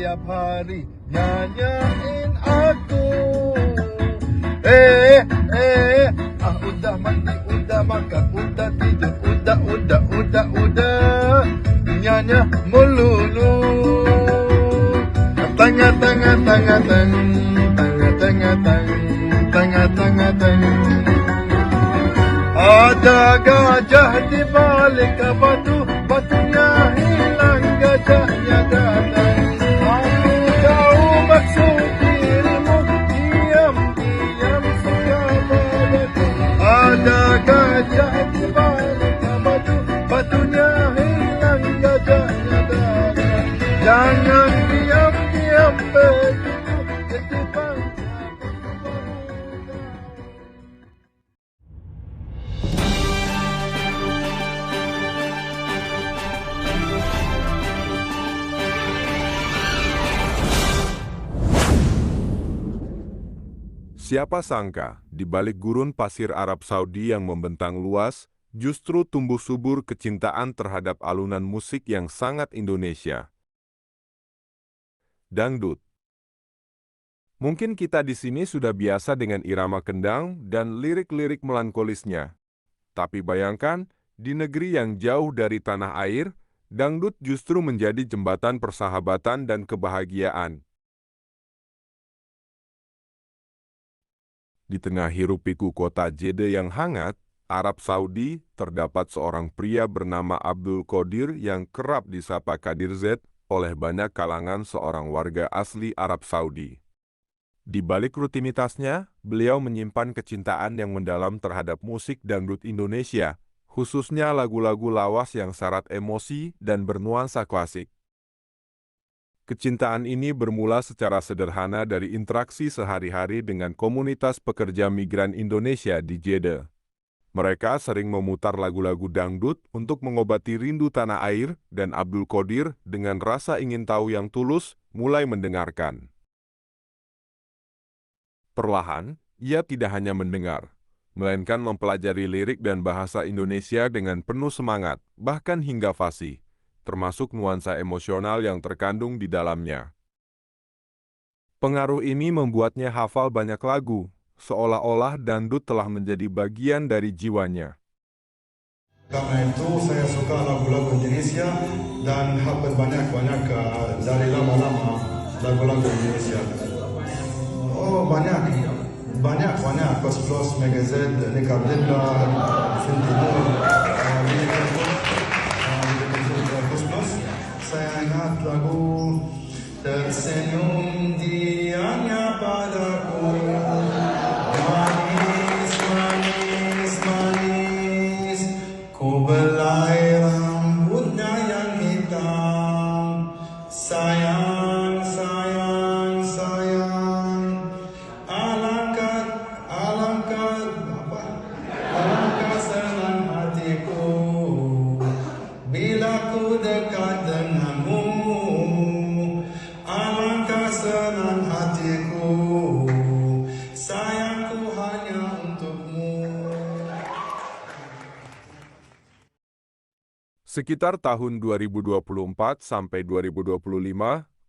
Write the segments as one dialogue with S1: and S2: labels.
S1: setiap hari nyanyain aku. Udah mandi, udah makan, udah tidur, udah nyanyi melulu. Tengah. Ada gajah di balik batu, batunya hilang, gajahnya datang. Aku tahu maksud dirimu, diam-diam suka padaku. Ada gajah di balik batu, batunya hilang, gajahnya datang. Jangan diam-diam begitu, ketibaan.
S2: Siapa sangka, di balik gurun pasir Arab Saudi yang membentang luas, justru tumbuh subur kecintaan terhadap alunan musik yang sangat Indonesia. Dangdut. Mungkin kita di sini sudah biasa dengan irama kendang dan lirik-lirik melankolisnya. Tapi bayangkan, di negeri yang jauh dari tanah air, dangdut justru menjadi jembatan persahabatan dan kebahagiaan. Di tengah hiruk-pikuk kota Jeddah yang hangat, Arab Saudi, terdapat seorang pria bernama Abdul Qadir yang kerap disapa Qadir Z oleh banyak kalangan seorang warga asli Arab Saudi. Di balik rutinitasnya, beliau menyimpan kecintaan yang mendalam terhadap musik dangdut Indonesia, khususnya lagu-lagu lawas yang syarat emosi dan bernuansa klasik. Kecintaan ini bermula secara sederhana dari interaksi sehari-hari dengan komunitas pekerja migran Indonesia di Jeddah. Mereka sering memutar lagu-lagu dangdut untuk mengobati rindu tanah air, dan Abdul Qadir dengan rasa ingin tahu yang tulus mulai mendengarkan. Perlahan, ia tidak hanya mendengar, melainkan mempelajari lirik dan bahasa Indonesia dengan penuh semangat, bahkan hingga fasih, termasuk nuansa emosional yang terkandung di dalamnya. Pengaruh ini membuatnya hafal banyak lagu, seolah-olah dangdut telah menjadi bagian dari jiwanya.
S3: Karena itu saya suka lagu-lagu Indonesia dan hafal banyak dari lama-lama lagu-lagu Indonesia. Oh banyak Plus Megazed, Nekabdilla, Sintinur, saya ingat lagu Tersenyum dianya padaku, manis, manis, manis, ku belai rambutnya yang hitam, sayang, sayang, sayang, alangkah senang hatiku bila ku dekat denganmu, alangkah senang hatiku, sayangku hanya untukmu.
S2: Sekitar tahun 2024 sampai 2025,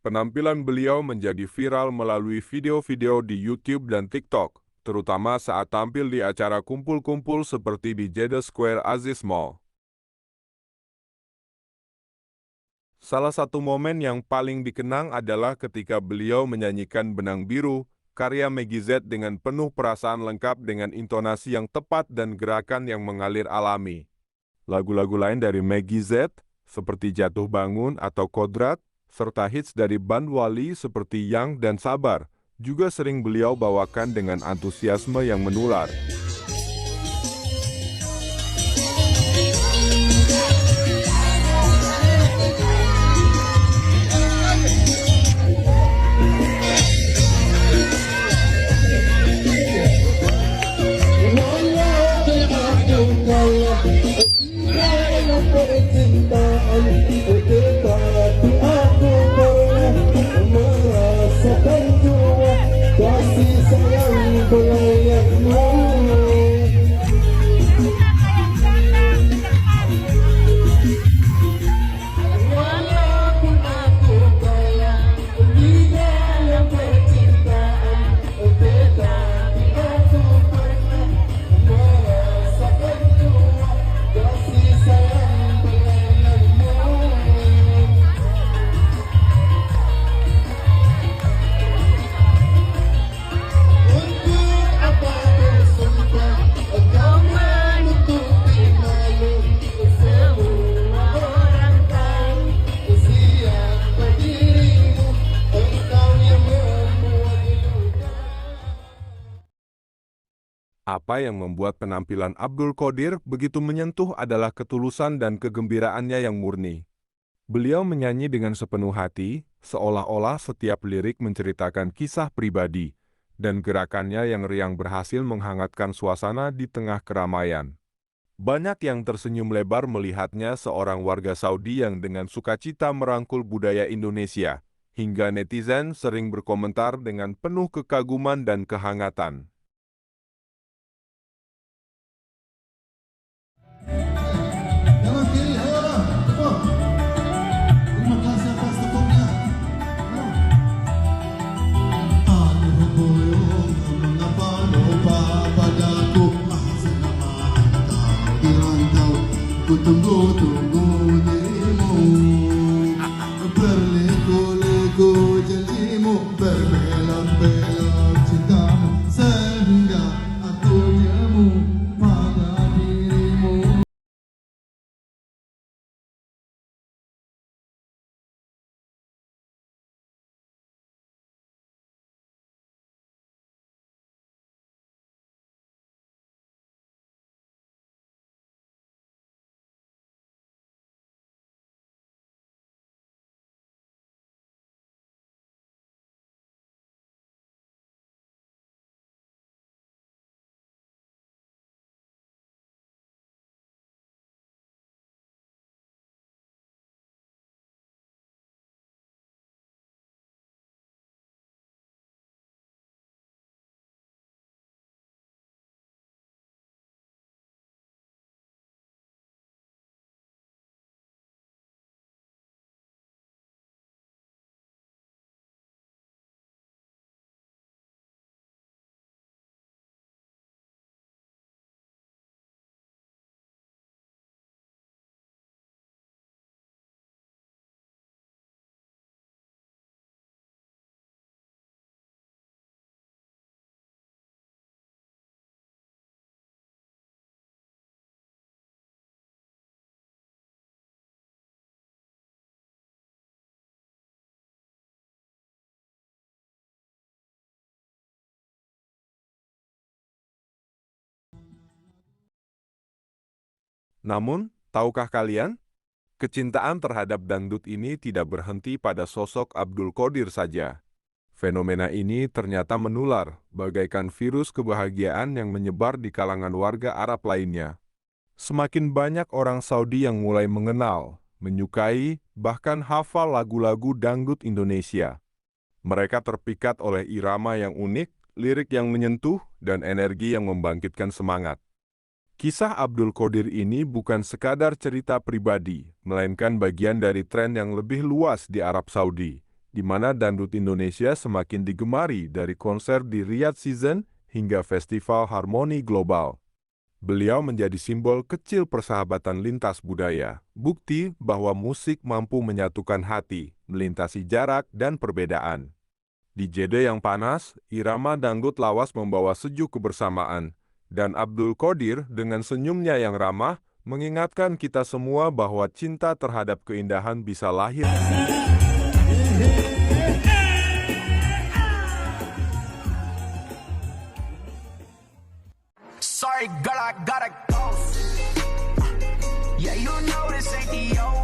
S2: penampilan beliau menjadi viral melalui video-video di YouTube dan TikTok, terutama saat tampil di acara kumpul-kumpul seperti di Jeddah Square Aziz Mall. Salah satu momen yang paling dikenang adalah ketika beliau menyanyikan Benang Biru, karya Meggy Z dengan penuh perasaan lengkap dengan intonasi yang tepat dan gerakan yang mengalir alami. Lagu-lagu lain dari Meggy Z, seperti Jatuh Bangun atau Kodrat, serta hits dari Band Wali seperti Yang dan Sabar, juga sering beliau bawakan dengan antusiasme yang menular.
S4: Kasih sayang berlayakmu.
S2: Apa yang membuat penampilan Abdul Qodir begitu menyentuh adalah ketulusan dan kegembiraannya yang murni. Beliau menyanyi dengan sepenuh hati, seolah-olah setiap lirik menceritakan kisah pribadi, dan gerakannya yang riang berhasil menghangatkan suasana di tengah keramaian. Banyak yang tersenyum lebar melihatnya seorang warga Saudi yang dengan sukacita merangkul budaya Indonesia, hingga netizen sering berkomentar dengan penuh kekaguman dan kehangatan.
S1: Dalam kiri, ayo orang, cepat. Terima kasih atas tepuknya. Aduh boyong, mengapa lupa padaku? Selama kau di rantau, ku tunggu-tunggu dirimu. Berliku-liku janjimu, berbelok-belok cintamu, sehingga aku jemu pada dirimu.
S2: Namun, tahukah kalian? Kecintaan terhadap dangdut ini tidak berhenti pada sosok Abdul Qodir saja. Fenomena ini ternyata menular, bagaikan virus kebahagiaan yang menyebar di kalangan warga Arab lainnya. Semakin banyak orang Saudi yang mulai mengenal, menyukai, bahkan hafal lagu-lagu dangdut Indonesia. Mereka terpikat oleh irama yang unik, lirik yang menyentuh, dan energi yang membangkitkan semangat. Kisah Abdul Qodir ini bukan sekadar cerita pribadi, melainkan bagian dari tren yang lebih luas di Arab Saudi, di mana dangdut Indonesia semakin digemari dari konser di Riyadh Season hingga festival harmoni global. Beliau menjadi simbol kecil persahabatan lintas budaya, bukti bahwa musik mampu menyatukan hati, melintasi jarak dan perbedaan. Di Jeddah yang panas, irama dangdut lawas membawa sejuk kebersamaan, dan Abdul Qodir dengan senyumnya yang ramah mengingatkan kita semua bahwa cinta terhadap keindahan bisa lahir.
S4: Sorry, girl, I gotta go. Yeah, you know this ain't the old